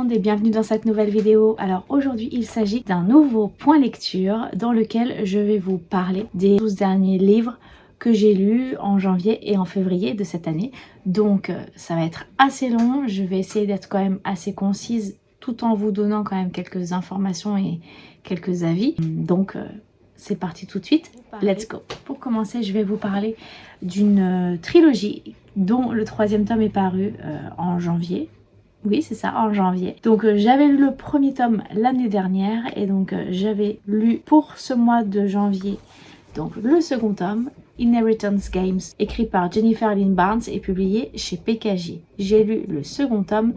monde et bienvenue dans cette nouvelle vidéo. Alors aujourd'hui il s'agit d'un nouveau point lecture dans lequel je vais vous parler des 12 derniers livres que j'ai lus en janvier et en février de cette année. Donc ça va être assez long, je vais essayer d'être quand même assez concise tout en vous donnant quand même quelques informations et quelques avis. Donc c'est parti tout de suite, let's go. Pour commencer, je vais vous parler d'une trilogie dont le 3e tome est paru en janvier. Oui, c'est ça, en janvier. Donc j'avais lu le premier tome l'année dernière et donc j'avais lu pour ce mois de janvier donc le second tome, Inheritance Games, écrit par Jennifer Lynn Barnes et publié chez PKJ. J'ai lu le second tome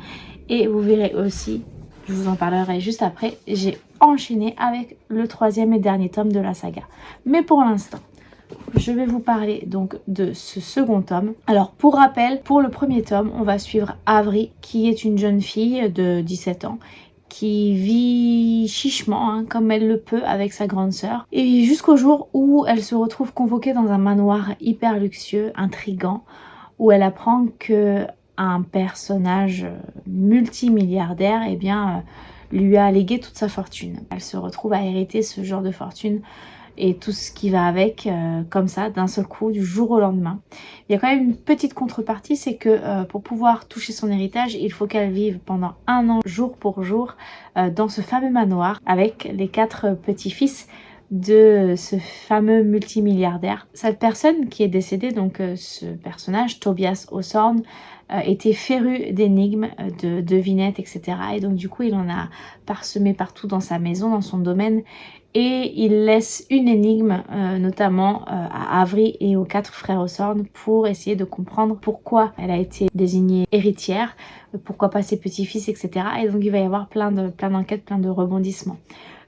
et vous verrez aussi, je vous en parlerai juste après, j'ai enchaîné avec le 3e et dernier tome de la saga. Mais pour l'instant, je vais vous parler donc de ce second tome. Alors pour rappel, pour le premier tome, on va suivre Avery qui est une jeune fille de 17 ans qui vit chichement comme elle le peut avec sa grande sœur. Et jusqu'au jour où elle se retrouve convoquée dans un manoir hyper luxueux, intrigant, où elle apprend que un personnage multimilliardaire lui a légué toute sa fortune. Elle se retrouve à hériter ce genre de fortune et tout ce qui va avec, comme ça, d'un seul coup, du jour au lendemain. Il y a quand même une petite contrepartie, c'est que pour pouvoir toucher son héritage, il faut qu'elle vive pendant 1 an, jour pour jour, dans ce fameux manoir, avec les 4 petits-fils de ce fameux multimilliardaire. Cette personne qui est décédée, donc ce personnage, Tobias Hawthorne, était féru d'énigmes, de devinettes, etc. Et donc du coup, il en a parsemé partout dans sa maison, dans son domaine. Et il laisse une énigme, notamment à Avery et aux 4 frères Hawthorne, pour essayer de comprendre pourquoi elle a été désignée héritière, pourquoi pas ses petits-fils, etc. Et donc il va y avoir plein d'enquêtes, plein de rebondissements.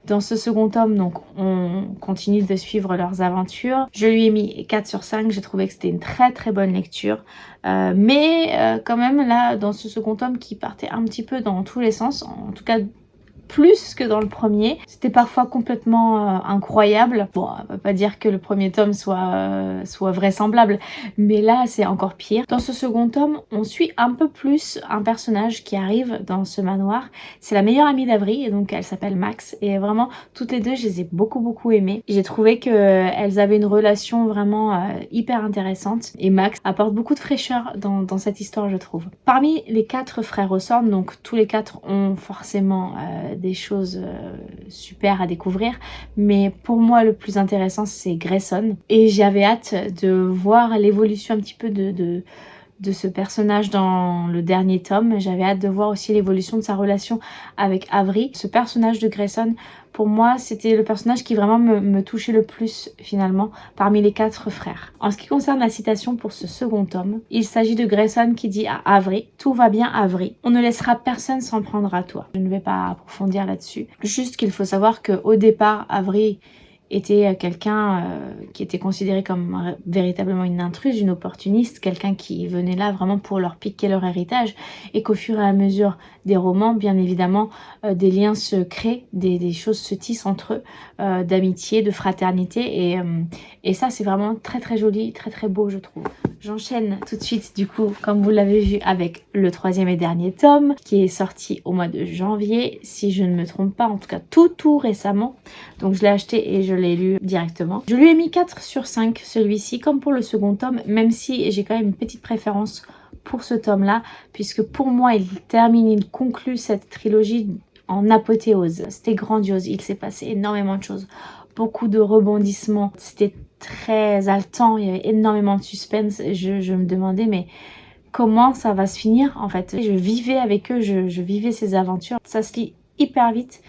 Dans ce second tome, donc, on continue de suivre leurs aventures. Je lui ai mis 4 sur 5, j'ai trouvé que c'était une très bonne lecture. Mais quand même, là, dans ce second tome qui partait un petit peu dans tous les sens, en tout cas plus que dans le premier. C'était parfois complètement incroyable. Bon, on va pas dire que le premier tome soit vraisemblable, mais là c'est encore pire. Dans ce second tome, on suit un peu plus un personnage qui arrive dans ce manoir. C'est la meilleure amie d'Avery et donc elle s'appelle Max. Et vraiment, toutes les deux, je les ai beaucoup aimées. J'ai trouvé qu'elles avaient une relation vraiment hyper intéressante. Et Max apporte beaucoup de fraîcheur dans cette histoire, je trouve. Parmi les 4 frères Hawthorne, donc tous les 4 ont forcément des choses super à découvrir, mais pour moi le plus intéressant c'est Grayson et j'avais hâte de voir l'évolution un petit peu de ce personnage dans le dernier tome. J'avais hâte de voir aussi l'évolution de sa relation avec Avery. Ce personnage de Grayson, pour moi, c'était le personnage qui vraiment me touchait le plus finalement parmi les 4 frères. En ce qui concerne la citation pour ce second tome, il s'agit de Grayson qui dit à Avery « Tout va bien Avery, on ne laissera personne s'en prendre à toi ». Je ne vais pas approfondir là-dessus. Juste qu'il faut savoir qu'au départ, Avery était quelqu'un qui était considéré comme véritablement une intruse, une opportuniste, quelqu'un qui venait là vraiment pour leur piquer leur héritage et qu'au fur et à mesure des romans, bien évidemment, des liens se créent, des choses se tissent entre eux, d'amitié, de fraternité et ça c'est vraiment très joli, très beau je trouve. J'enchaîne tout de suite du coup, comme vous l'avez vu, avec le 3e et dernier tome qui est sorti au mois de janvier, si je ne me trompe pas, en tout cas tout récemment. Donc je l'ai acheté et je l'ai lu directement. Je lui ai mis 4 sur 5 celui-ci, comme pour le second tome, même si j'ai quand même une petite préférence pour ce tome-là, puisque pour moi il termine, il conclut cette trilogie en apothéose. C'était grandiose, il s'est passé énormément de choses, beaucoup de rebondissements, c'était très haletant, il y avait énormément de suspense. Je me demandais mais comment ça va se finir en fait. Je vivais avec eux, je vivais ces aventures. Ça se lit hyper vite.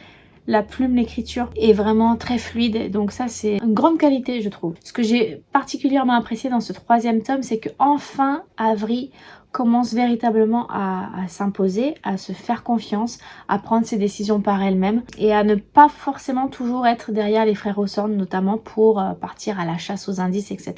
La plume, l'écriture est vraiment très fluide, donc ça c'est une grande qualité je trouve. Ce que j'ai particulièrement apprécié dans ce 3e tome, c'est que enfin Avery commence véritablement à s'imposer, à se faire confiance, à prendre ses décisions par elle-même et à ne pas forcément toujours être derrière les frères Hawthorne, notamment pour partir à la chasse aux indices, etc.,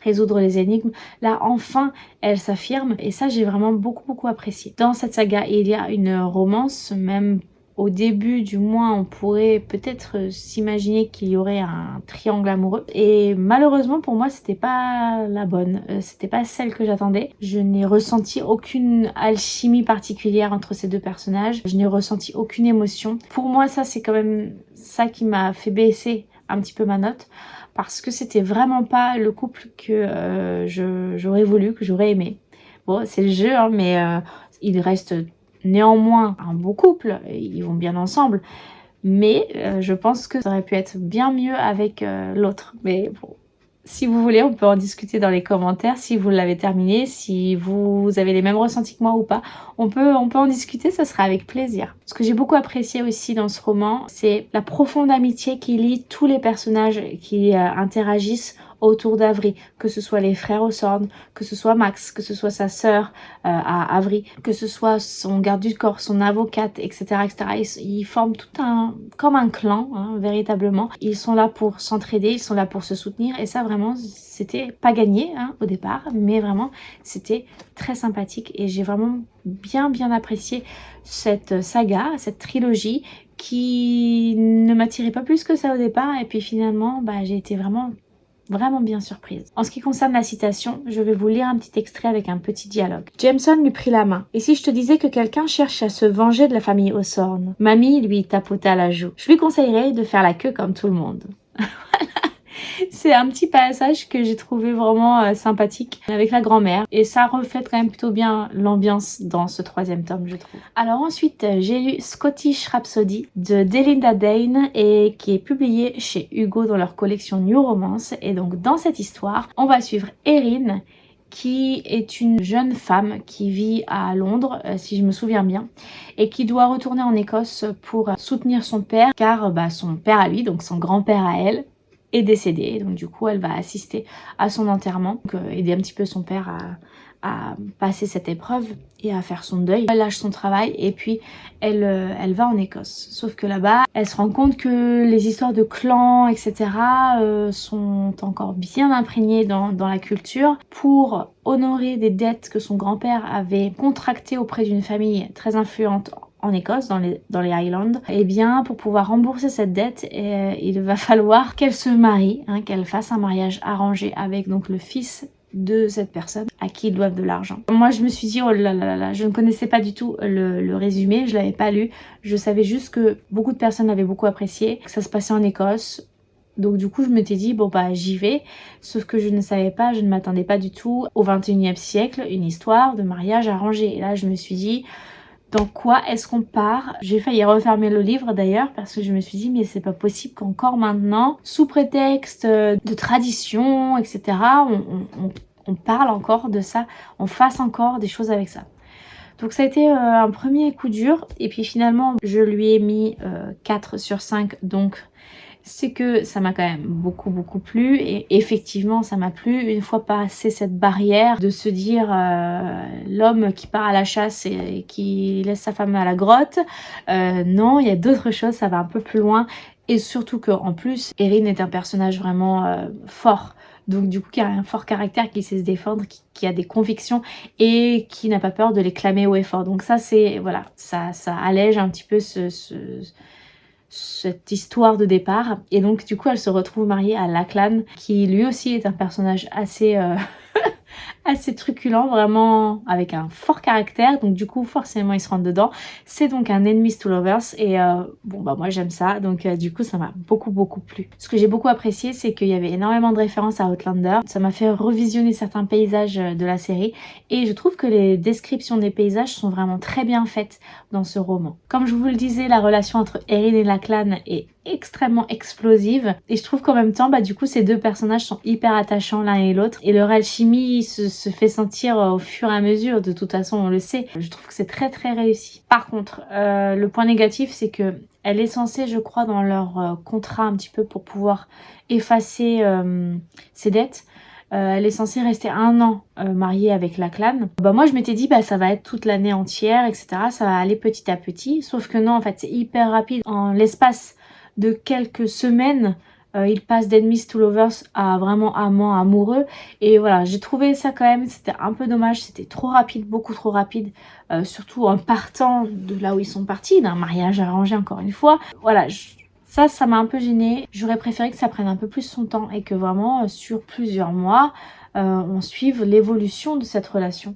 résoudre les énigmes. Là enfin elle s'affirme et ça j'ai vraiment beaucoup apprécié. Dans cette saga il y a une romance, même au début du moins on pourrait peut-être s'imaginer qu'il y aurait un triangle amoureux. Et malheureusement pour moi c'était pas la bonne, c'était pas celle que j'attendais. Je n'ai ressenti aucune alchimie particulière entre ces deux personnages, je n'ai ressenti aucune émotion. Pour moi ça c'est quand même ça qui m'a fait baisser un petit peu ma note, parce que c'était vraiment pas le couple que j'aurais voulu, que j'aurais aimé. Bon, c'est le jeu, hein, mais il reste néanmoins un beau couple, ils vont bien ensemble, mais je pense que ça aurait pu être bien mieux avec l'autre. Mais bon, si vous voulez, on peut en discuter dans les commentaires, si vous l'avez terminé, si vous avez les mêmes ressentis que moi ou pas. On peut en discuter, ça sera avec plaisir. Ce que j'ai beaucoup apprécié aussi dans ce roman, c'est la profonde amitié qui lie tous les personnages qui interagissent autour d'Avery, que ce soit les frères Osorn, que ce soit Max, que ce soit sa sœur à Avery, que ce soit son garde du corps, son avocate, etc. etc. Ils forment tout comme un clan, hein, véritablement. Ils sont là pour s'entraider, ils sont là pour se soutenir, et ça vraiment, c'était pas gagné hein, au départ, mais vraiment, c'était très sympathique, et j'ai vraiment bien apprécié cette saga, cette trilogie, qui ne m'attirait pas plus que ça au départ, et puis finalement, j'ai été vraiment bien surprise. En ce qui concerne la citation, je vais vous lire un petit extrait avec un petit dialogue. Jameson lui prit la main. « Et si je te disais que quelqu'un cherche à se venger de la famille Osorn ?» Mamie lui tapota la joue. « Je lui conseillerais de faire la queue comme tout le monde. » C'est un petit passage que j'ai trouvé vraiment sympathique avec la grand-mère, et ça reflète quand même plutôt bien l'ambiance dans ce 3e tome, je trouve. Alors ensuite, j'ai lu Scottish Rhapsody de Delinda Dane, et qui est publié chez Hugo dans leur collection New Romance. Et donc dans cette histoire, on va suivre Erin, qui est une jeune femme qui vit à Londres, si je me souviens bien, et qui doit retourner en Écosse pour soutenir son père, car son père à lui, donc son grand-père à elle, est décédée. Donc du coup elle va assister à son enterrement, donc aider un petit peu son père à passer cette épreuve et à faire son deuil. Elle lâche son travail et puis elle va en Écosse. Sauf que là-bas, elle se rend compte que les histoires de clans, etc. Sont encore bien imprégnées dans la culture. Pour honorer des dettes que son grand-père avait contractées auprès d'une famille très influente en Écosse, dans les Highlands, et bien pour pouvoir rembourser cette dette, il va falloir qu'elle se marie, hein, qu'elle fasse un mariage arrangé avec donc le fils de cette personne à qui ils doivent de l'argent. Moi je me suis dit oh là là là, je ne connaissais pas du tout le résumé, je l'avais pas lu, je savais juste que beaucoup de personnes l'avaient beaucoup apprécié, que ça se passait en Écosse. Donc du coup je m'étais dit bon j'y vais, sauf que je ne savais pas, je ne m'attendais pas du tout au 21e siècle, une histoire de mariage arrangé. Et là je me suis dit dans quoi est-ce qu'on part? J'ai failli refermer le livre d'ailleurs, parce que je me suis dit mais c'est pas possible qu'encore maintenant, sous prétexte de tradition, etc., on parle encore de ça, on fasse encore des choses avec ça. Donc ça a été un premier coup dur, et puis finalement je lui ai mis 4 sur 5, donc c'est que ça m'a quand même beaucoup plu, et effectivement ça m'a plu une fois passé cette barrière de se dire l'homme qui part à la chasse et qui laisse sa femme à la grotte, non, il y a d'autres choses, ça va un peu plus loin, et surtout qu'en plus Erin est un personnage vraiment fort. Donc du coup qui a un fort caractère, qui sait se défendre, qui a des convictions et qui n'a pas peur de les clamer haut et fort. Donc ça c'est, voilà, ça allège un petit peu cette histoire de départ. Et donc du coup elle se retrouve mariée à Lachlan, qui lui aussi est un personnage assez assez truculent, vraiment avec un fort caractère, donc du coup forcément il se rentre dedans. C'est donc un enemies to lovers, et moi j'aime ça, donc du coup ça m'a beaucoup plu. Ce que j'ai beaucoup apprécié, c'est qu'il y avait énormément de références à Outlander, ça m'a fait revisionner certains paysages de la série, et je trouve que les descriptions des paysages sont vraiment très bien faites dans ce roman. Comme je vous le disais, la relation entre Erin et Lachlan est extrêmement explosive, et je trouve qu'en même temps du coup ces deux personnages sont hyper attachants l'un et l'autre, et leur alchimie se fait sentir au fur et à mesure, de toute façon on le sait. Je trouve que c'est très réussi. Par contre le point négatif, c'est que elle est censée, je crois, dans leur contrat un petit peu pour pouvoir effacer ses dettes, elle est censée rester 1 an mariée avec Lachlan. Moi je m'étais dit ça va être toute l'année entière, etc. Ça va aller petit à petit, sauf que non, en fait c'est hyper rapide. En l'espace de quelques semaines, il passe d'enemies to lovers à vraiment amant amoureux. Et voilà, j'ai trouvé ça quand même, c'était un peu dommage, c'était trop rapide, beaucoup trop rapide. Surtout en partant de là où ils sont partis, d'un mariage arrangé encore une fois. Voilà, ça m'a un peu gênée. J'aurais préféré que ça prenne un peu plus son temps et que vraiment sur plusieurs mois, on suive l'évolution de cette relation.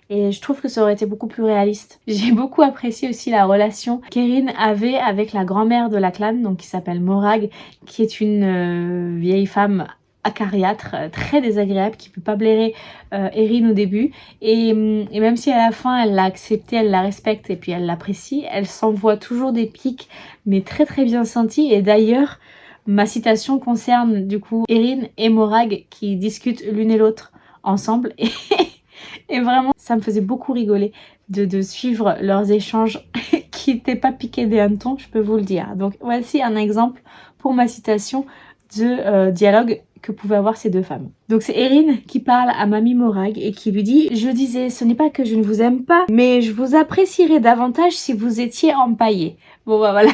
Et je trouve que ça aurait été beaucoup plus réaliste. J'ai beaucoup apprécié aussi la relation qu'Erin avait avec la grand-mère de la clan, donc qui s'appelle Morag, qui est une vieille femme acariâtre, très désagréable, qui peut pas blairer Erin au début. Et même si à la fin elle l'a accepté, elle la respecte et puis elle l'apprécie, elle s'envoie toujours des pics, mais très très bien sentis. Et d'ailleurs, ma citation concerne du coup Erin et Morag qui discutent l'une et l'autre ensemble. Et vraiment, ça me faisait beaucoup rigoler de suivre leurs échanges qui n'étaient pas piqués des hannetons, je peux vous le dire. Donc voici un exemple pour ma citation de dialogue que pouvaient avoir ces deux femmes. Donc c'est Erin qui parle à Mamie Morag et qui lui dit « Je disais, ce n'est pas que je ne vous aime pas, mais je vous apprécierais davantage si vous étiez empaillés. » Bon bah voilà.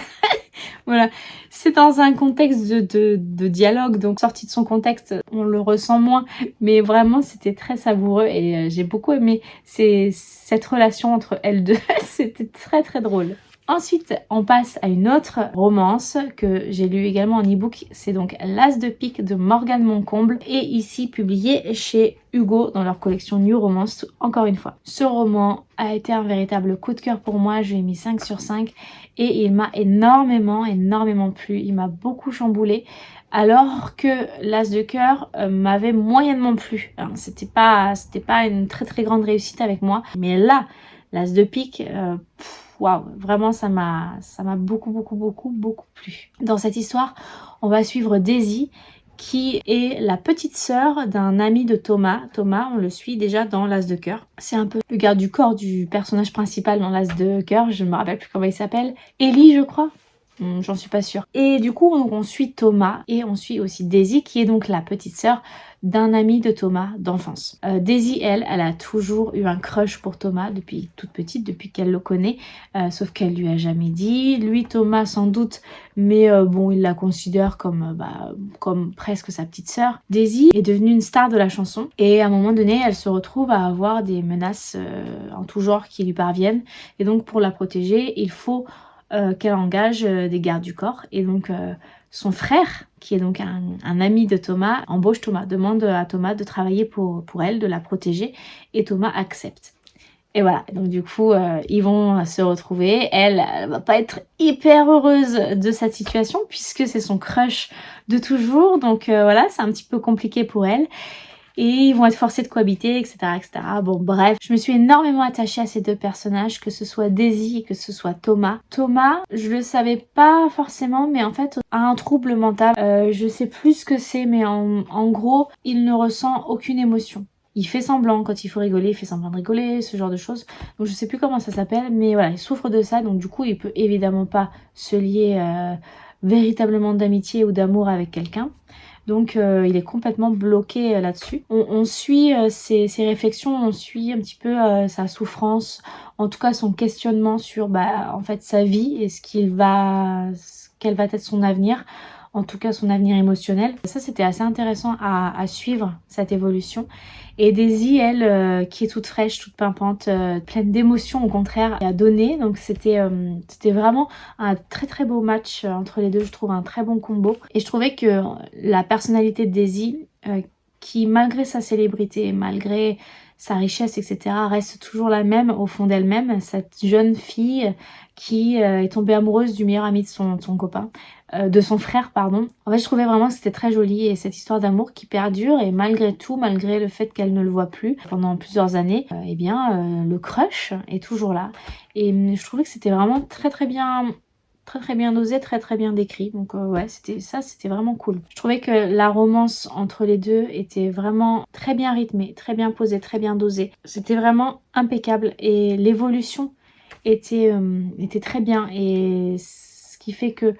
Voilà, c'est dans un contexte de dialogue, donc sorti de son contexte, on le ressent moins, mais vraiment c'était très savoureux et j'ai beaucoup aimé cette relation entre elles deux, c'était très très drôle. Ensuite, on passe à une autre romance que j'ai lue également en e-book, c'est donc L'As de pique de Morgane Moncomble et ici publié chez Hugo dans leur collection New Romance, encore une fois. Ce roman a été un véritable coup de cœur pour moi, je lui ai mis 5 sur 5 et il m'a énormément plu, il m'a beaucoup chamboulé. Alors que l'As de cœur m'avait moyennement plu. C'était pas une très très grande réussite avec moi, mais là, l'As de pique, waouh, vraiment ça m'a beaucoup plu. Dans cette histoire, on va suivre Daisy qui est la petite sœur d'un ami de Thomas. Thomas, on le suit déjà dans l'As de cœur. C'est un peu le garde du corps du personnage principal dans l'As de cœur, je ne me rappelle plus comment il s'appelle. Ellie, je crois. J'en suis pas sûre. Et du coup, on suit Thomas et on suit aussi Daisy qui est donc la petite sœur d'un ami de Thomas d'enfance. Daisy, elle a toujours eu un crush pour Thomas depuis toute petite, depuis qu'elle le connaît, sauf qu'elle lui a jamais dit. Lui, Thomas, sans doute, mais bon, il la considère comme presque sa petite sœur. Daisy est devenue une star de la chanson et à un moment donné, elle se retrouve à avoir des menaces en tout genre qui lui parviennent. Et donc, pour la protéger, il faut qu'elle engage des gardes du corps. Et donc, son frère, qui est donc un ami de Thomas, embauche Thomas, demande à Thomas de travailler pour elle, de la protéger, et Thomas accepte. Et voilà, donc du coup, ils vont se retrouver. Elle va pas être hyper heureuse de cette situation, puisque c'est son crush de toujours, donc voilà, c'est un petit peu compliqué pour elle. Et ils vont être forcés de cohabiter, etc., etc. Bon, bref, je me suis énormément attachée à ces deux personnages, que ce soit Daisy et que ce soit Thomas. Thomas, je le savais pas forcément, mais en fait, a un trouble mental. Je sais plus ce que c'est, mais en gros, il ne ressent aucune émotion. Il fait semblant, quand il faut rigoler, il fait semblant de rigoler, ce genre de choses. Donc je sais plus comment ça s'appelle, mais voilà, il souffre de ça, donc du coup, il peut évidemment pas se lier véritablement d'amitié ou d'amour avec quelqu'un. Donc il est complètement bloqué là-dessus. On suit ses réflexions, on suit un petit peu sa souffrance, en tout cas son questionnement sur en fait sa vie et quel va être son avenir, en tout cas son avenir émotionnel. Ça c'était assez intéressant à suivre cette évolution. Et Daisy, elle, qui est toute fraîche, toute pimpante, pleine d'émotions au contraire, à donner. Donc c'était vraiment un très très beau match entre les deux, je trouve un très bon combo. Et je trouvais que la personnalité de Daisy, qui malgré sa célébrité, malgré sa richesse, etc., reste toujours la même au fond d'elle-même, cette jeune fille qui est tombée amoureuse du meilleur ami de son copain, de son frère, pardon. En fait, je trouvais vraiment que c'était très joli et cette histoire d'amour qui perdure et malgré tout, malgré le fait qu'elle ne le voit plus pendant plusieurs années, eh bien, le crush est toujours là. Et je trouvais que c'était vraiment très bien dosé, très bien décrit. Donc ouais, c'était vraiment cool. Je trouvais que la romance entre les deux était vraiment très bien rythmée, très bien posée, très bien dosée. C'était vraiment impeccable et l'évolution était très bien. Et ce qui fait que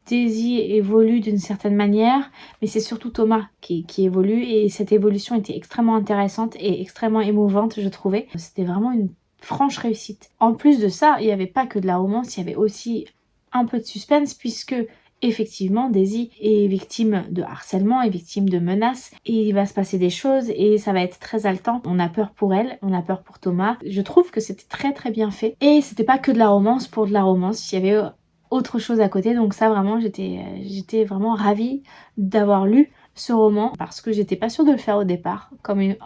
Daisy évolue d'une certaine manière, mais c'est surtout Thomas qui évolue et cette évolution était extrêmement intéressante et extrêmement émouvante, je trouvais. C'était vraiment une franche réussite. En plus de ça, il n'y avait pas que de la romance, il y avait aussi un peu de suspense puisque effectivement Daisy est victime de harcèlement, est victime de menaces et il va se passer des choses et ça va être très haletant. On a peur pour elle, on a peur pour Thomas. Je trouve que c'était très bien fait et c'était pas que de la romance pour de la romance, il y avait autre chose à côté, donc ça vraiment j'étais vraiment ravie d'avoir lu ce roman parce que j'étais pas sûre de le faire au départ.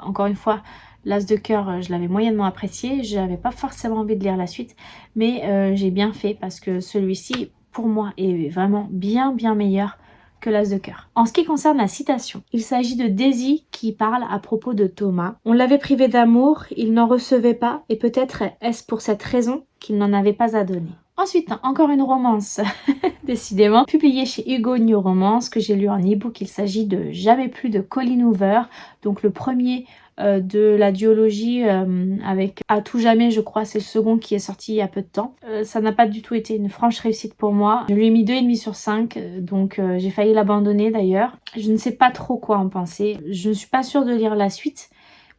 Encore une fois, L'As de cœur, je l'avais moyennement apprécié, je n'avais pas forcément envie de lire la suite, mais j'ai bien fait parce que celui-ci, pour moi, est vraiment bien meilleur que L'As de cœur. En ce qui concerne la citation, il s'agit de Daisy qui parle à propos de Thomas. On l'avait privé d'amour, il n'en recevait pas, et peut-être est-ce pour cette raison qu'il n'en avait pas à donner. Ensuite, encore une romance, décidément, publiée chez Hugo New Romance, que j'ai lu en e-book. Il s'agit de Jamais plus de Colleen Hoover, donc le premier de la duologie avec À tout jamais, je crois, c'est le second qui est sorti il y a peu de temps. Ça n'a pas du tout été une franche réussite pour moi. Je lui ai mis 2,5 sur 5, donc j'ai failli l'abandonner d'ailleurs. Je ne sais pas trop quoi en penser. Je ne suis pas sûre de lire la suite,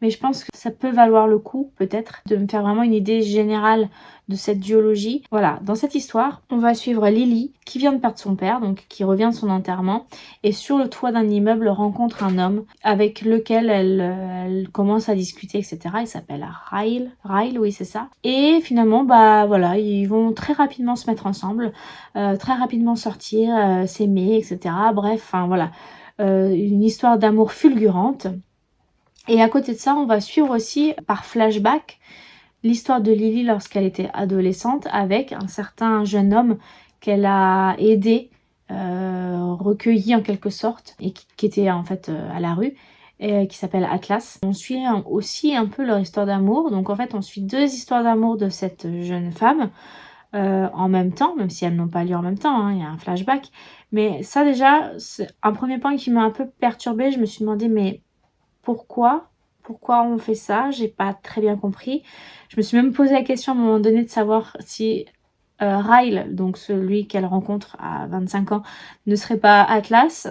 mais je pense que ça peut valoir le coup, peut-être, de me faire vraiment une idée générale de cette duologie. Voilà, dans cette histoire, on va suivre Lily, qui vient de perdre son père, donc qui revient de son enterrement, et sur le toit d'un immeuble rencontre un homme avec lequel elle commence à discuter, etc. Il s'appelle Ryle, oui c'est ça. Et finalement, bah voilà, ils vont très rapidement se mettre ensemble, très rapidement sortir, s'aimer, etc. Bref, enfin voilà, une histoire d'amour fulgurante. Et à côté de ça, on va suivre aussi par flashback l'histoire de Lily lorsqu'elle était adolescente avec un certain jeune homme qu'elle a aidé, recueilli en quelque sorte, et qui était en fait à la rue, et qui s'appelle Atlas. On suit aussi un peu leur histoire d'amour. Donc en fait, on suit 2 histoires d'amour de cette jeune femme en même temps, même si elles n'ont pas lieu en même temps, hein, il y a un flashback. Mais ça déjà, c'est un premier point qui m'a un peu perturbée. Je me suis demandé, mais pourquoi on fait ça? J'ai pas très bien compris. Je me suis même posé la question à un moment donné de savoir si Ryle, donc celui qu'elle rencontre à 25 ans, ne serait pas Atlas.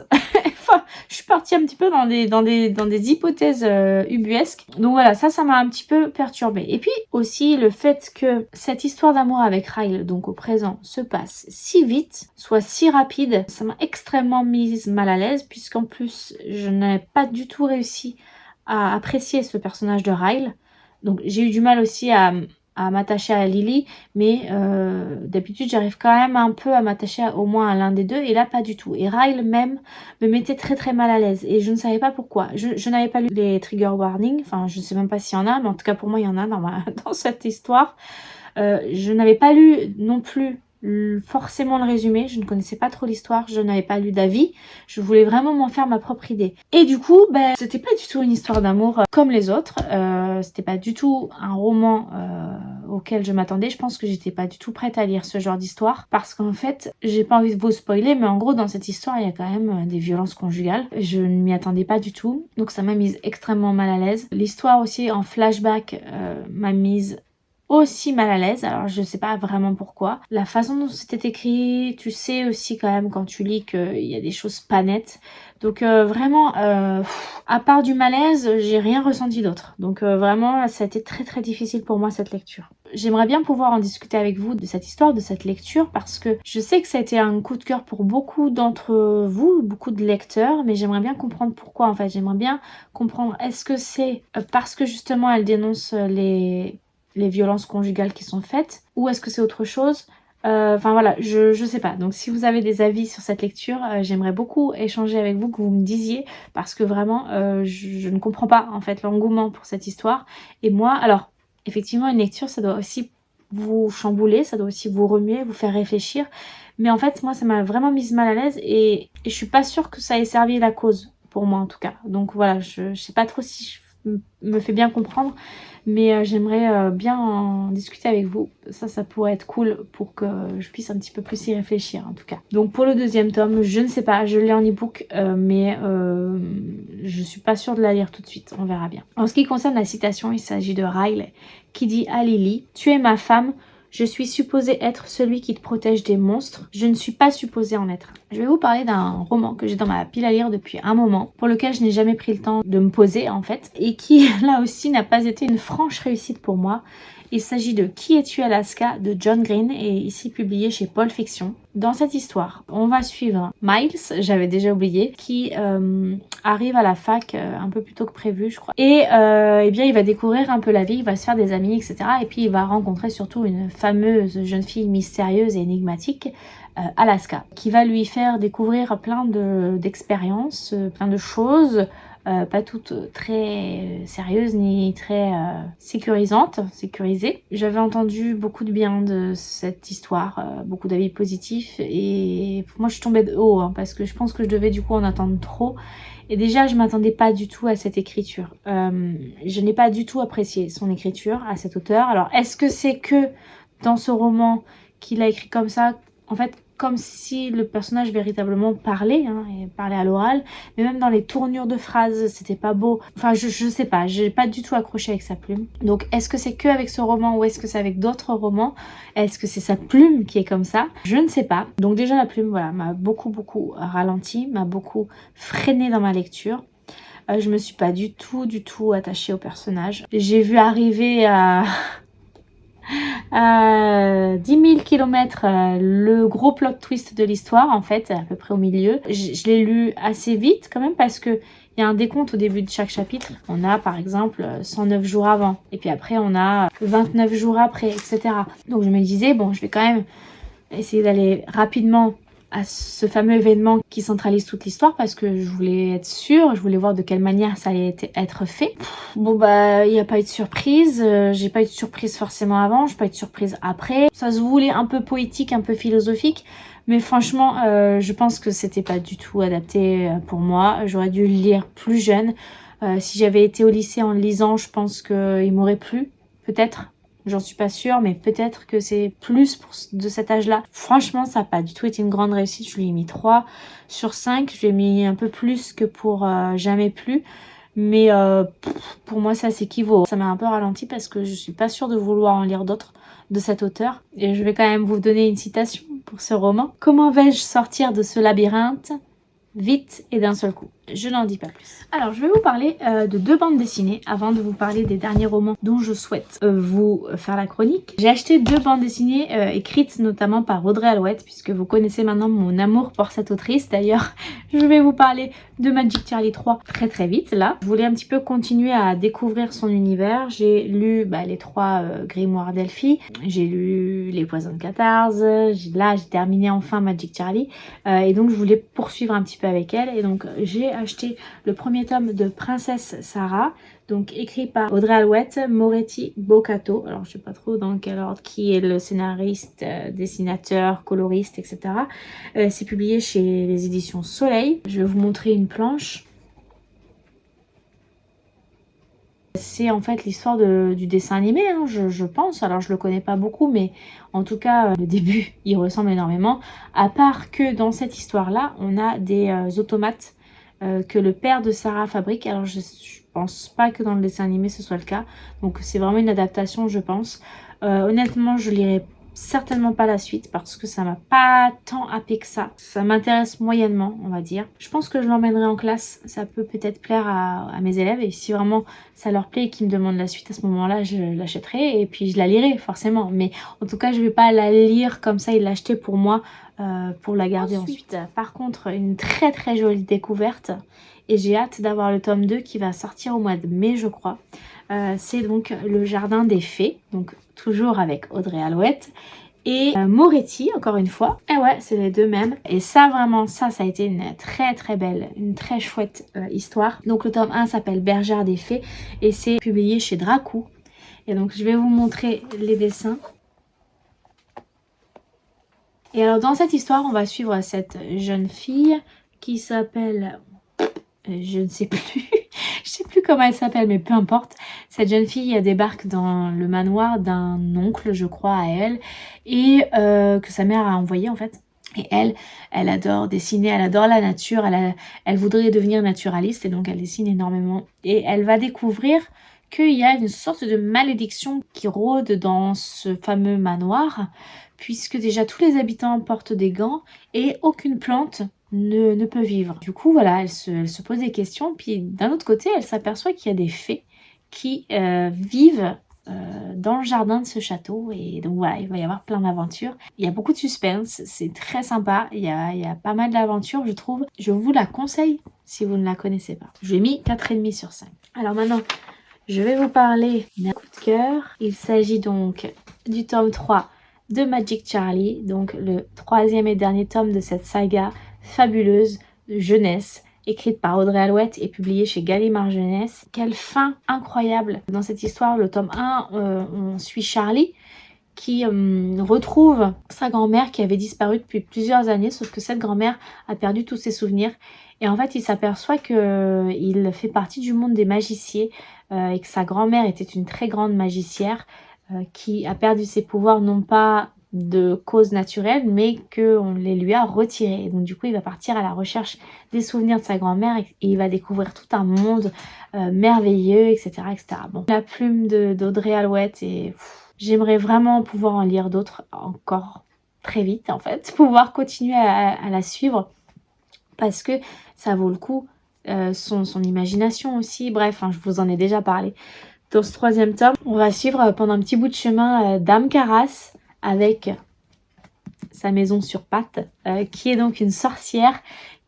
Enfin, je suis partie un petit peu dans des hypothèses ubuesques. Donc voilà, ça m'a un petit peu perturbée. Et puis aussi le fait que cette histoire d'amour avec Ryle, donc au présent, se passe si vite, soit si rapide, ça m'a extrêmement mise mal à l'aise, puisqu'en plus, je n'ai pas du tout réussi à apprécier ce personnage de Ryle. Donc j'ai eu du mal aussi à m'attacher à Lily, mais d'habitude j'arrive quand même un peu à m'attacher au moins à l'un des deux, et là pas du tout. Et Ryle même me mettait très mal à l'aise, et je ne savais pas pourquoi. Je n'avais pas lu les trigger warnings, enfin je ne sais même pas s'il y en a, mais en tout cas pour moi il y en a dans cette histoire. Je n'avais pas lu non plus forcément le résumé, je ne connaissais pas trop l'histoire, je n'avais pas lu d'avis, je voulais vraiment m'en faire ma propre idée. Et du coup, ben, c'était pas du tout une histoire d'amour comme les autres, c'était pas du tout un roman auquel je m'attendais. Je pense que j'étais pas du tout prête à lire ce genre d'histoire, parce qu'en fait, j'ai pas envie de vous spoiler, mais en gros dans cette histoire il y a quand même des violences conjugales. Je ne m'y attendais pas du tout, donc ça m'a mise extrêmement mal à l'aise. L'histoire aussi en flashback m'a mise aussi mal à l'aise, alors je sais pas vraiment pourquoi. La façon dont c'était écrit, tu sais aussi quand même quand tu lis qu'il y a des choses pas nettes. Donc vraiment, à part du malaise, j'ai rien ressenti d'autre. Donc vraiment, ça a été très difficile pour moi cette lecture. J'aimerais bien pouvoir en discuter avec vous de cette histoire, de cette lecture, parce que je sais que ça a été un coup de cœur pour beaucoup d'entre vous, beaucoup de lecteurs, mais j'aimerais bien comprendre pourquoi en fait. J'aimerais bien comprendre, est-ce que c'est parce que justement elle dénonce les violences conjugales qui sont faites, ou est-ce que c'est autre chose? Enfin voilà, je sais pas. Donc si vous avez des avis sur cette lecture, j'aimerais beaucoup échanger avec vous, que vous me disiez, parce que vraiment je ne comprends pas en fait l'engouement pour cette histoire. Et moi, alors effectivement une lecture ça doit aussi vous chambouler, ça doit aussi vous remuer, vous faire réfléchir, mais en fait moi ça m'a vraiment mise mal à l'aise, et je suis pas sûre que ça ait servi la cause, pour moi en tout cas. Donc voilà, je sais pas trop si je me fais bien comprendre, mais j'aimerais bien en discuter avec vous. Ça pourrait être cool pour que je puisse un petit peu plus y réfléchir en tout cas. Donc pour le 2e tome, je ne sais pas, je l'ai en e-book, mais je suis pas sûre de la lire tout de suite, on verra bien. En ce qui concerne la citation, il s'agit de Ryle qui dit à Lily: « Tu es ma femme, je suis supposée être celui qui te protège des monstres, je ne suis pas supposée en être un. » Je vais vous parler d'un roman que j'ai dans ma pile à lire depuis un moment, pour lequel je n'ai jamais pris le temps de me poser en fait, et qui là aussi n'a pas été une franche réussite pour moi. Il s'agit de Qui es-tu Alaska de John Green et ici publié chez Paul Fiction. Dans cette histoire, on va suivre Miles, j'avais déjà oublié, qui arrive à la fac un peu plus tôt que prévu je crois. Et eh bien il va découvrir un peu la vie, il va se faire des amis etc. Et puis il va rencontrer surtout une fameuse jeune fille mystérieuse et énigmatique, Alaska, qui va lui faire découvrir plein d'expériences, plein de choses, pas toutes très sérieuses ni très sécurisées. J'avais entendu beaucoup de bien de cette histoire, beaucoup d'avis positifs et moi je suis tombée de haut hein, parce que je pense que je devais du coup en attendre trop. Et déjà je m'attendais pas du tout à cette écriture. Je n'ai pas du tout apprécié son écriture à cet auteur. Alors est-ce que c'est que dans ce roman qu'il a écrit comme ça, en fait comme si le personnage véritablement parlait, hein, et parlait à l'oral, mais même dans les tournures de phrases, c'était pas beau. Enfin, je sais pas, j'ai pas du tout accroché avec sa plume. Donc, est-ce que c'est que avec ce roman ou est-ce que c'est avec d'autres romans? Est-ce que c'est sa plume qui est comme ça? Je ne sais pas. Donc déjà, la plume, voilà, m'a beaucoup ralenti, m'a beaucoup freiné dans ma lecture. Je me suis pas du tout attachée au personnage. J'ai vu arriver à... 10 000 km le gros plot twist de l'histoire en fait, à peu près au milieu. Je l'ai lu assez vite quand même parce que il y a un décompte au début de chaque chapitre. On a par exemple 109 jours avant et puis après on a 29 jours après, etc. Donc je me disais bon, je vais quand même essayer d'aller rapidement à ce fameux événement qui centralise toute l'histoire parce que je voulais être sûre, je voulais voir de quelle manière ça allait être fait. Bon bah il n'y a pas eu de surprise, j'ai pas eu de surprise forcément avant, j'ai pas eu de surprise après. Ça se voulait un peu poétique, un peu philosophique, mais franchement je pense que c'était pas du tout adapté pour moi. J'aurais dû le lire plus jeune. Si j'avais été au lycée en le lisant, je pense qu'il m'aurait plu, peut-être. J'en suis pas sûre, mais peut-être que c'est plus de cet âge-là. Franchement, ça n'a pas du tout été une grande réussite. Je lui ai mis 3 sur 5. Je lui ai mis un peu plus que pour Jamais plus. Mais pour moi, ça s'équivaut. Ça m'a un peu ralenti parce que je suis pas sûre de vouloir en lire d'autres de cet auteur. Et je vais quand même vous donner une citation pour ce roman. Comment vais-je sortir de ce labyrinthe ? Vite et d'un seul coup. Je n'en dis pas plus. Alors, je vais vous parler de 2 bandes dessinées avant de vous parler des derniers romans dont je souhaite vous faire la chronique. J'ai acheté 2 bandes dessinées écrites notamment par Audrey Alouette, puisque vous connaissez maintenant mon amour pour cette autrice. D'ailleurs, je vais vous parler de Magic Charlie 3 très vite là. Je voulais un petit peu continuer à découvrir son univers. J'ai lu les 3 grimoires d'Elphie. J'ai lu Les Poisons de Cathars. Là, j'ai terminé enfin Magic Charlie. Et donc, je voulais poursuivre un petit peu avec elle. Et donc, j'ai acheté le premier tome de Princesse Sarah, donc écrit par Audrey Alouette, Moretti Boccato. Alors je sais pas trop dans quel ordre, qui est le scénariste, dessinateur, coloriste, etc. C'est publié chez les éditions Soleil. Je vais vous montrer une planche. C'est en fait l'histoire du dessin animé, hein, je pense. Alors je le connais pas beaucoup, mais en tout cas, le début, il ressemble énormément. À part que dans cette histoire-là, on a des automates que le père de Sarah fabrique. Alors je pense pas que dans le dessin animé ce soit le cas. Donc c'est vraiment une adaptation je pense. Honnêtement je lirai certainement pas la suite parce que ça m'a pas tant happé que ça. Ça m'intéresse moyennement on va dire. Je pense que je l'emmènerai en classe. Ça peut peut-être plaire à mes élèves et si vraiment ça leur plaît et qu'ils me demandent la suite à ce moment-là je l'achèterai et puis je la lirai forcément. Mais en tout cas je vais pas la lire comme ça et l'acheter pour moi. Pour la garder ensuite. Par contre, une très jolie découverte et j'ai hâte d'avoir le tome 2 qui va sortir au mois de mai je crois. C'est donc Le Jardin des Fées, donc toujours avec Audrey Alouette et Moretti encore une fois. Et ouais, c'est les deux mêmes. Et ça vraiment, ça a été une très belle, une très chouette histoire. Donc le tome 1 s'appelle Bergère des Fées et c'est publié chez Dracou. Et donc je vais vous montrer les dessins. Et alors dans cette histoire, on va suivre cette jeune fille qui s'appelle... je ne sais plus, je sais plus comment elle s'appelle, mais peu importe. Cette jeune fille elle dans le manoir d'un oncle, je crois, à elle, et que sa mère a envoyé en fait. Et elle adore dessiner, elle adore la nature, elle voudrait devenir naturaliste et donc elle dessine énormément. Et elle va découvrir qu'il y a une sorte de malédiction qui rôde dans ce fameux manoir, puisque déjà tous les habitants portent des gants et aucune plante ne peut vivre. Du coup, voilà, elle se pose des questions, puis d'un autre côté, elle s'aperçoit qu'il y a des fées qui vivent dans le jardin de ce château, et donc voilà, il va y avoir plein d'aventures. Il y a beaucoup de suspense, c'est très sympa, il y a pas mal d'aventures, je trouve. Je vous la conseille si vous ne la connaissez pas. Je lui ai mis 4,5 sur 5. Alors maintenant, je vais vous parler d'un coup de cœur. Il s'agit donc du tome 3 de Magic Charlie, donc le troisième et dernier tome de cette saga fabuleuse de jeunesse, écrite par Audrey Alouette et publiée chez Gallimard Jeunesse. Quelle fin incroyable dans cette histoire. Le tome 1, on suit Charlie qui retrouve sa grand-mère qui avait disparu depuis plusieurs années, sauf que cette grand-mère a perdu tous ses souvenirs. Et en fait, il s'aperçoit qu'il fait partie du monde des magiciens et que sa grand-mère était une très grande magicière qui a perdu ses pouvoirs, non pas de cause naturelle, mais qu'on les lui a retirés. Et donc du coup, il va partir à la recherche des souvenirs de sa grand-mère et il va découvrir tout un monde merveilleux, etc., etc. Bon, la plume d'Audrey Alouette, et j'aimerais vraiment pouvoir en lire d'autres encore très vite, en fait, pouvoir continuer à la suivre, parce que ça vaut le coup, son imagination aussi, bref, hein, je vous en ai déjà parlé. Dans ce troisième tome, on va suivre pendant un petit bout de chemin Dame Carasse avec sa maison sur pattes, qui est donc une sorcière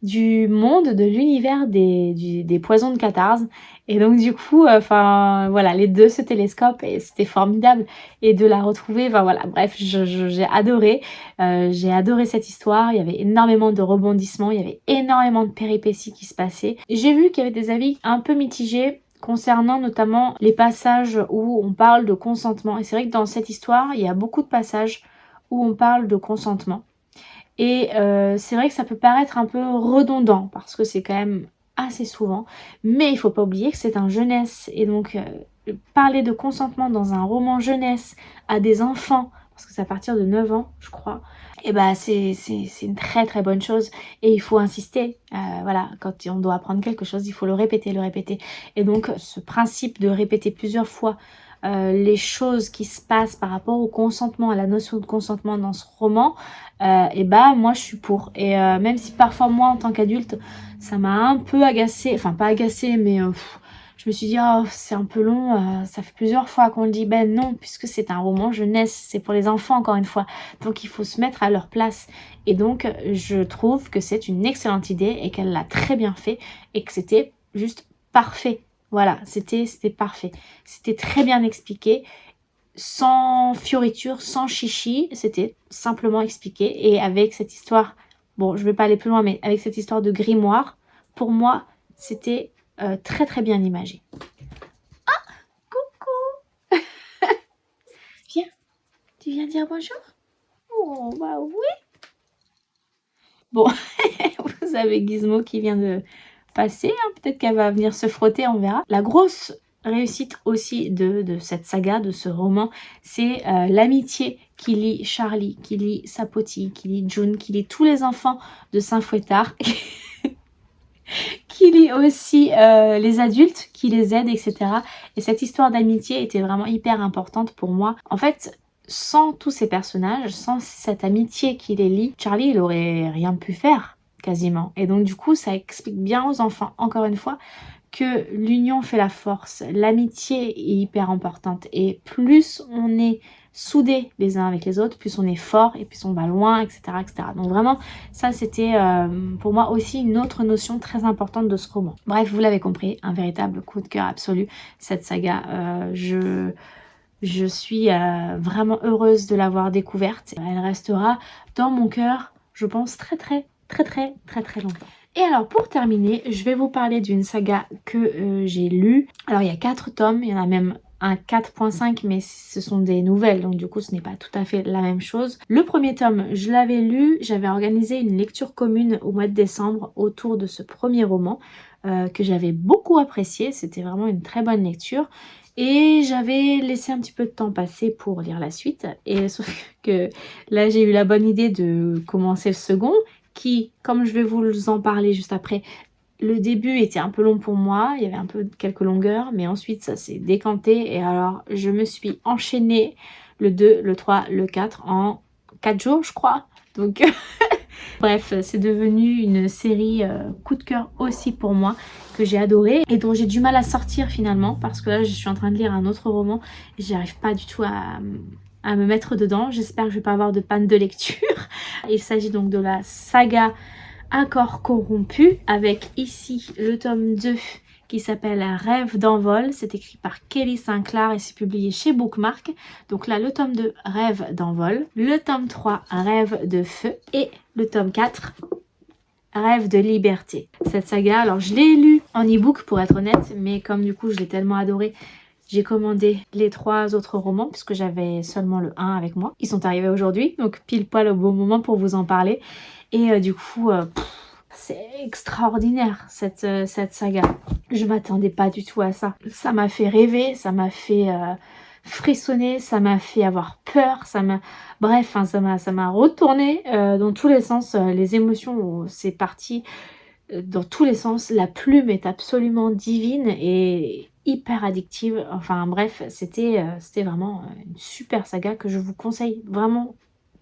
du monde, de l'univers des poisons de Catarse. Et donc du coup, voilà, les deux se télescopent et c'était formidable. Et de la retrouver, enfin voilà, bref, j'ai adoré. J'ai adoré cette histoire, il y avait énormément de rebondissements, il y avait énormément de péripéties qui se passaient. J'ai vu qu'il y avait des avis un peu mitigés concernant notamment les passages où on parle de consentement. Et c'est vrai que dans cette histoire, il y a beaucoup de passages où on parle de consentement. Et c'est vrai que ça peut paraître un peu redondant parce que c'est quand même assez souvent. Mais il faut pas oublier que c'est un jeunesse. Et donc parler de consentement dans un roman jeunesse à des enfants, parce que c'est à partir de 9 ans, je crois, et bah c'est une très très bonne chose. Et il faut insister. Voilà, quand on doit apprendre quelque chose, il faut le répéter, le répéter. Et donc ce principe de répéter plusieurs fois les choses qui se passent par rapport au consentement, à la notion de consentement dans ce roman, et bah moi je suis pour. Et même si parfois moi en tant qu'adulte ça m'a un peu agacée, enfin pas agacée, mais je me suis dit oh c'est un peu long, ça fait plusieurs fois qu'on le dit. Ben non, puisque c'est un roman jeunesse, c'est pour les enfants encore une fois, donc il faut se mettre à leur place. Et donc je trouve que c'est une excellente idée et qu'elle l'a très bien fait et que c'était juste parfait. Voilà, c'était parfait. C'était très bien expliqué, sans fioritures, sans chichi. C'était simplement expliqué. Et avec cette histoire, bon, je vais pas aller plus loin, mais avec cette histoire de grimoire, pour moi, c'était très très bien imagé. Ah, coucou. Viens, tu viens dire bonjour? Oh, bah oui. Bon, vous avez Gizmo qui vient de passer, hein. Peut-être qu'elle va venir se frotter, on verra. La grosse réussite aussi de cette saga, de ce roman, c'est l'amitié qui lie Charlie, qui lie Sapoti, qui lie June, qui lie tous les enfants de Saint-Fouettard, qui lie aussi les adultes, qui les aident, etc. Et cette histoire d'amitié était vraiment hyper importante pour moi. En fait, sans tous ces personnages, sans cette amitié qui les lie, Charlie, il aurait rien pu faire, quasiment. Et donc du coup, ça explique bien aux enfants, encore une fois, que l'union fait la force, l'amitié est hyper importante. Et plus on est soudés les uns avec les autres, plus on est fort et plus on va loin, etc. etc. Donc vraiment, ça c'était pour moi aussi une autre notion très importante de ce roman. Bref, vous l'avez compris, un véritable coup de cœur absolu, cette saga. Je suis vraiment heureuse de l'avoir découverte. Elle restera dans mon cœur, je pense, très longtemps. Et alors pour terminer, je vais vous parler d'une saga que j'ai lue. Alors il y a 4 tomes, il y en a même un 4.5, mais ce sont des nouvelles, donc du coup ce n'est pas tout à fait la même chose. Le premier tome, je l'avais lu, j'avais organisé une lecture commune au mois de décembre autour de ce premier roman que j'avais beaucoup apprécié, c'était vraiment une très bonne lecture. Et j'avais laissé un petit peu de temps passer pour lire la suite. Et sauf que là, j'ai eu la bonne idée de commencer le second, qui, comme je vais vous en parler juste après, Le début était un peu long pour moi, il y avait un peu quelques longueurs, mais ensuite ça s'est décanté et alors je me suis enchaînée le 2, le 3, le 4 en 4 jours je crois. Donc bref, c'est devenu une série coup de cœur aussi pour moi, que j'ai adoré et dont j'ai du mal à sortir finalement parce que là je suis en train de lire un autre roman et j'arrive pas du tout à me mettre dedans. J'espère que je vais pas avoir de panne de lecture. Il s'agit donc de la saga Accord corrompu avec ici le tome 2 qui s'appelle Rêve d'envol. C'est écrit par Kelly Sinclair et c'est publié chez Bookmark. Donc là le tome 2 Rêve d'envol, le tome 3 Rêve de feu et le tome 4 Rêve de liberté. Cette saga, alors je l'ai lu en e-book pour être honnête, mais comme du coup je l'ai tellement adoré, j'ai commandé les 3 autres romans puisque j'avais seulement le 1 avec moi. Ils sont arrivés aujourd'hui, donc pile poil au bon moment pour vous en parler. Et du coup, c'est extraordinaire cette saga. Je m'attendais pas du tout à ça. Ça m'a fait rêver, ça m'a fait frissonner, ça m'a fait avoir peur, bref, hein, ça m'a retourné dans tous les sens. Les émotions, c'est parti dans tous les sens. La plume est absolument divine et hyper addictive. Enfin bref, c'était vraiment une super saga que je vous conseille vraiment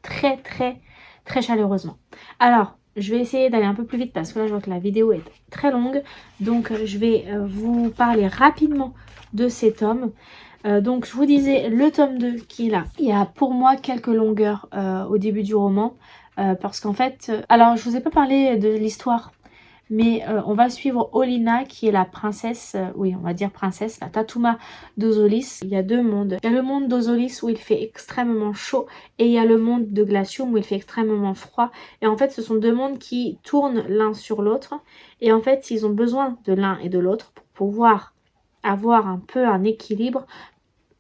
très très très chaleureusement. Alors, je vais essayer d'aller un peu plus vite parce que là je vois que la vidéo est très longue. Donc je vais vous parler rapidement de ces tomes. Donc je vous disais le tome 2 qui est là. Il y a pour moi quelques longueurs au début du roman. Parce qu'en fait, alors je vous ai pas parlé de l'histoire. Mais on va suivre Olenna qui est la princesse, oui on va dire princesse, la Tatuma d'Ozolis. Il y a 2 mondes. Il y a le monde d'Ozolis où il fait extrêmement chaud et il y a le monde de Glacium où il fait extrêmement froid. Et en fait ce sont 2 mondes qui tournent l'un sur l'autre. Et en fait ils ont besoin de l'un et de l'autre pour pouvoir avoir un peu un équilibre.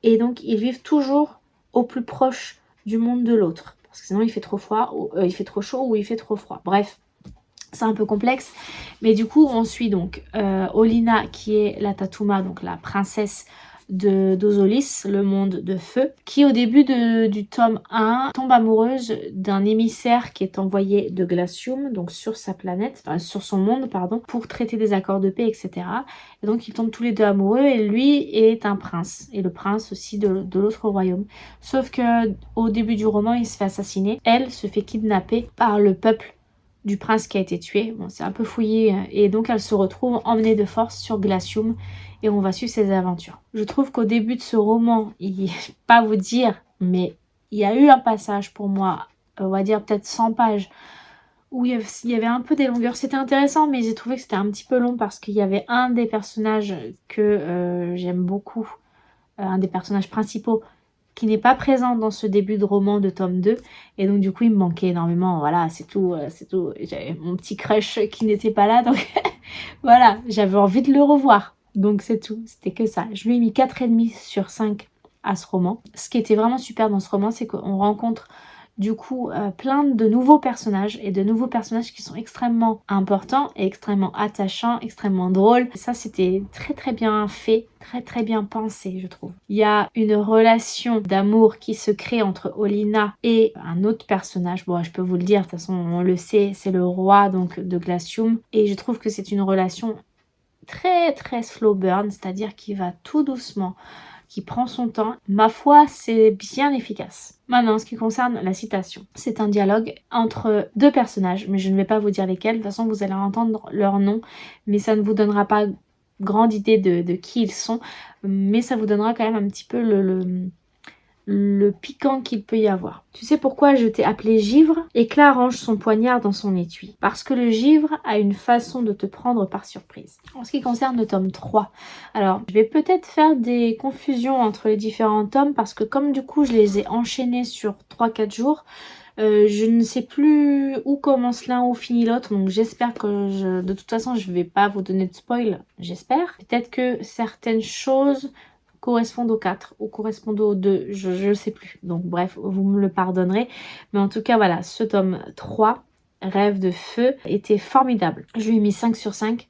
Et donc ils vivent toujours au plus proche du monde de l'autre. Parce que sinon il fait trop froid, il fait trop chaud ou il fait trop froid. Bref. C'est un peu complexe, mais du coup on suit donc Olenna qui est la Tatuma, donc la princesse d'Ozolis, le monde de feu, qui au début du tome 1 tombe amoureuse d'un émissaire qui est envoyé de Glacium, donc sur sa planète, enfin sur son monde pardon, pour traiter des accords de paix, etc. Et donc ils tombent tous les 2 amoureux et lui est un prince, et le prince aussi de l'autre royaume. Sauf que au début du roman il se fait assassiner, elle se fait kidnapper par le peuple du prince qui a été tué. Bon, c'est un peu fouillé et donc elle se retrouve emmenée de force sur Glacium et on va suivre ses aventures. Je trouve qu'au début de ce roman, je ne vais pas vous dire, mais il y a eu un passage pour moi, on va dire peut-être 100 pages, où il y avait un peu des longueurs. C'était intéressant, mais j'ai trouvé que c'était un petit peu long parce qu'il y avait un des personnages que j'aime beaucoup, un des personnages principaux, qui n'est pas présent dans ce début de roman de tome 2 et donc du coup il me manquait énormément, voilà c'est tout, j'avais mon petit crush qui n'était pas là donc voilà, j'avais envie de le revoir, donc c'est tout, c'était que ça. Je lui ai mis 4,5 sur 5 à ce roman. Ce qui était vraiment super dans ce roman, c'est qu'on rencontre du coup plein de nouveaux personnages et de nouveaux personnages qui sont extrêmement importants et extrêmement attachants, extrêmement drôles. Et ça c'était très très bien fait, très très bien pensé je trouve. Il y a une relation d'amour qui se crée entre Olenna et un autre personnage, bon je peux vous le dire, de toute façon on le sait, c'est le roi donc de Glacium et je trouve que c'est une relation très très slow burn, c'est-à-dire qui va tout doucement, qui prend son temps. Ma foi, c'est bien efficace. Maintenant, en ce qui concerne la citation, c'est un dialogue entre 2 personnages, mais je ne vais pas vous dire lesquels. De toute façon, vous allez entendre leur nom, mais ça ne vous donnera pas grande idée de qui ils sont. Mais ça vous donnera quand même un petit peu le piquant qu'il peut y avoir. Tu sais pourquoi je t'ai appelé givre? Éclat range son poignard dans son étui. Parce que le givre a une façon de te prendre par surprise. En ce qui concerne le tome 3, alors je vais peut-être faire des confusions entre les différents tomes parce que comme du coup je les ai enchaînés sur 3-4 jours, je ne sais plus où commence l'un, où finit l'autre, donc j'espère que de toute façon je vais pas vous donner de spoil, j'espère. Peut-être que certaines choses correspondent au 4 ou correspondent au 2, je sais plus. Donc bref, vous me le pardonnerez. Mais en tout cas, voilà, ce tome 3, Rêve de feu, était formidable. Je lui ai mis 5 sur 5.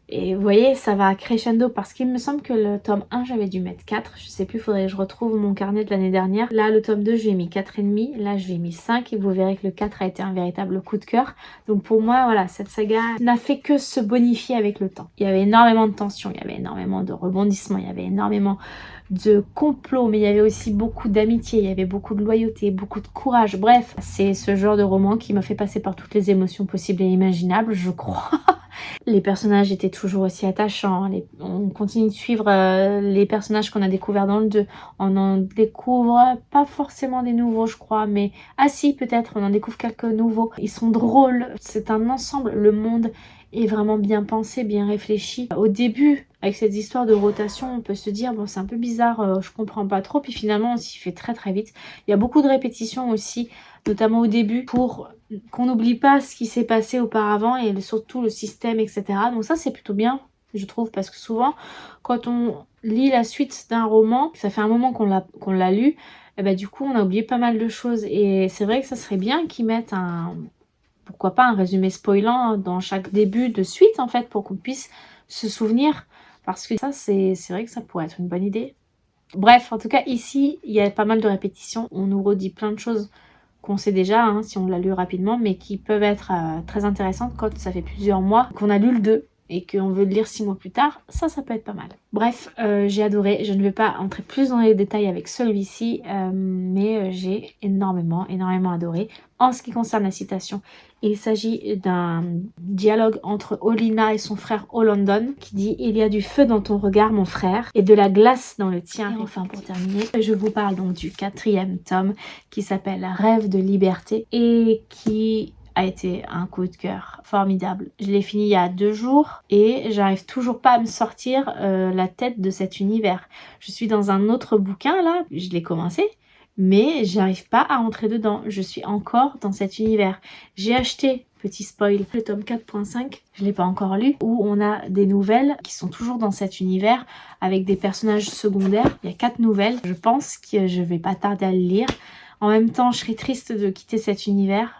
Et vous voyez, ça va crescendo parce qu'il me semble que le tome 1, j'avais dû mettre 4. Je sais plus, faudrait que je retrouve mon carnet de l'année dernière. Là, le tome 2, je lui ai mis 4,5. Là, je lui ai mis 5. Et vous verrez que le 4 a été un véritable coup de cœur. Donc pour moi, voilà, cette saga n'a fait que se bonifier avec le temps. Il y avait énormément de tension, il y avait énormément de rebondissements, il y avait énormément de complots, mais il y avait aussi beaucoup d'amitié, il y avait beaucoup de loyauté, beaucoup de courage. Bref, c'est ce genre de roman qui m'a fait passer par toutes les émotions possibles et imaginables, je crois. Les personnages étaient toujours aussi attachants. On continue de suivre les personnages qu'on a découverts dans le 2. On en découvre pas forcément des nouveaux, je crois, mais ah si, peut-être, on en découvre quelques nouveaux. Ils sont drôles. C'est un ensemble. Le monde est vraiment bien pensé, bien réfléchi. Au début, avec cette histoire de rotation, on peut se dire bon, c'est un peu bizarre, je comprends pas trop. Puis finalement, on s'y fait très très vite. Il y a beaucoup de répétitions aussi, notamment au début, pour qu'on n'oublie pas ce qui s'est passé auparavant et surtout le système, etc. Donc ça, c'est plutôt bien, je trouve, parce que souvent, quand on lit la suite d'un roman, ça fait un moment qu'on l'a lu, et bah, du coup, on a oublié pas mal de choses. Et c'est vrai que ça serait bien qu'ils mettent pourquoi pas un résumé spoilant dans chaque début de suite, en fait, pour qu'on puisse se souvenir. Parce que ça, c'est vrai que ça pourrait être une bonne idée. Bref, en tout cas, ici, il y a pas mal de répétitions. On nous redit plein de choses qu'on sait déjà, hein, si on l'a lu rapidement, mais qui peuvent être très intéressantes quand ça fait plusieurs mois qu'on a lu le 2 et qu'on veut le lire 6 mois plus tard. Ça peut être pas mal. Bref, j'ai adoré. Je ne vais pas entrer plus dans les détails avec celui-ci, mais j'ai énormément adoré. En ce qui concerne la citation, il s'agit d'un dialogue entre Olenna et son frère London qui dit « Il y a du feu dans ton regard, mon frère, et de la glace dans le tien. » Et enfin, pour terminer, je vous parle donc du 4e tome qui s'appelle « Rêve de liberté » et qui a été un coup de cœur formidable. Je l'ai fini il y a 2 jours et j'arrive toujours pas à me sortir la tête de cet univers. Je suis dans un autre bouquin là, je l'ai commencé, mais j'arrive pas à entrer dedans. Je suis encore dans cet univers. J'ai acheté, petit spoil, le tome 4.5, je l'ai pas encore lu, où on a des nouvelles qui sont toujours dans cet univers avec des personnages secondaires. Il y a 4 nouvelles. Je pense que je vais pas tarder à le lire. En même temps, je serais triste de quitter cet univers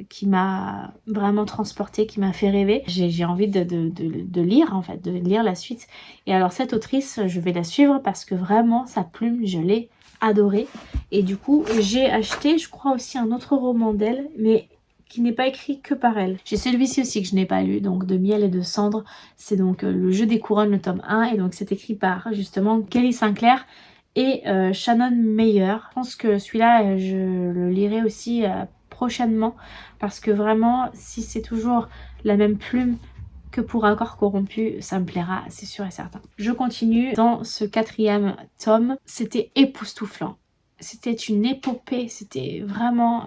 qui m'a vraiment transportée, qui m'a fait rêver. J'ai envie de lire, en fait, de lire la suite. Et alors, cette autrice, je vais la suivre parce que vraiment, sa plume, je l'ai adorée. Et du coup, j'ai acheté, je crois aussi, un autre roman d'elle, mais qui n'est pas écrit que par elle. J'ai celui-ci aussi que je n'ai pas lu, donc De miel et de cendres. C'est donc Le jeu des couronnes, le tome 1. Et donc, c'est écrit par, justement, Kelly Sinclair et Shannon Meyer. Je pense que celui-là, je le lirai aussi prochainement parce que vraiment, si c'est toujours la même plume que pour Accord corrompu, ça me plaira, c'est sûr et certain. Je continue dans ce 4e tome. C'était époustouflant. C'était une épopée, c'était vraiment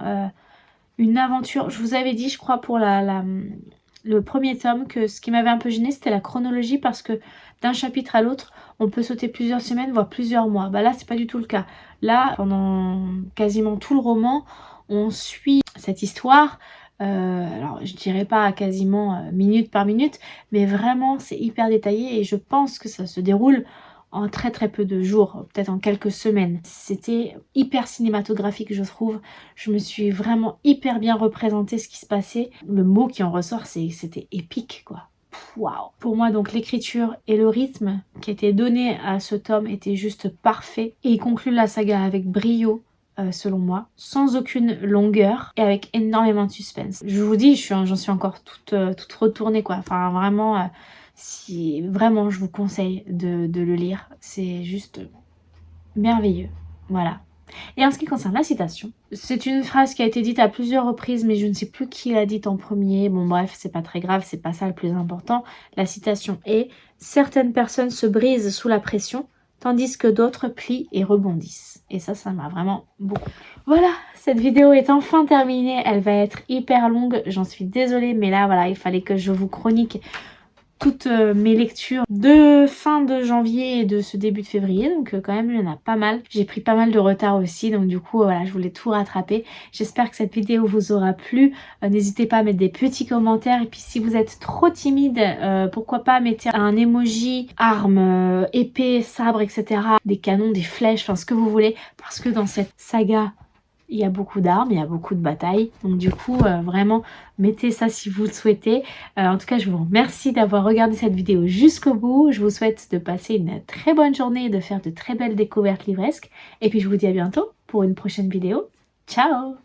une aventure. Je vous avais dit, je crois, pour le premier tome, que ce qui m'avait un peu gêné, c'était la chronologie parce que d'un chapitre à l'autre, on peut sauter plusieurs semaines, voire plusieurs mois. Bah là, c'est pas du tout le cas. Là, pendant quasiment tout le roman, on suit cette histoire. Alors, je dirais pas quasiment minute par minute, mais vraiment, c'est hyper détaillé et je pense que ça se déroule en très peu de jours, peut-être en quelques semaines. C'était hyper cinématographique, je trouve. Je me suis vraiment hyper bien représenté ce qui se passait. Le mot qui en ressort, c'était épique, quoi. Waouh! Pour moi, donc, l'écriture et le rythme qui était donné à ce tome était juste parfait. Et il conclut la saga avec brio, selon moi, sans aucune longueur et avec énormément de suspense. Je vous dis, j'en suis encore toute retournée, quoi. Enfin, vraiment... si vraiment je vous conseille de le lire, c'est juste merveilleux. Voilà. Et en ce qui concerne la citation, c'est une phrase qui a été dite à plusieurs reprises, mais je ne sais plus qui l'a dite en premier. Bon bref, c'est pas très grave, c'est pas ça le plus important. La citation est « Certaines personnes se brisent sous la pression, tandis que d'autres plient et rebondissent. » Et ça m'a vraiment beaucoup plu. Voilà, cette vidéo est enfin terminée. Elle va être hyper longue, j'en suis désolée, mais là, voilà, il fallait que je vous chronique toutes mes lectures de fin de janvier et de ce début de février, donc quand même il y en a pas mal. J'ai pris pas mal de retard aussi, donc du coup voilà, je voulais tout rattraper. J'espère que cette vidéo vous aura plu. N'hésitez pas à mettre des petits commentaires, et puis si vous êtes trop timide, pourquoi pas mettez un emoji, arme, épée, sabre, etc. Des canons, des flèches, enfin ce que vous voulez, parce que dans cette saga, il y a beaucoup d'armes, il y a beaucoup de batailles. Donc du coup, vraiment, mettez ça si vous le souhaitez. En tout cas, je vous remercie d'avoir regardé cette vidéo jusqu'au bout. Je vous souhaite de passer une très bonne journée et de faire de très belles découvertes livresques. Et puis je vous dis à bientôt pour une prochaine vidéo. Ciao!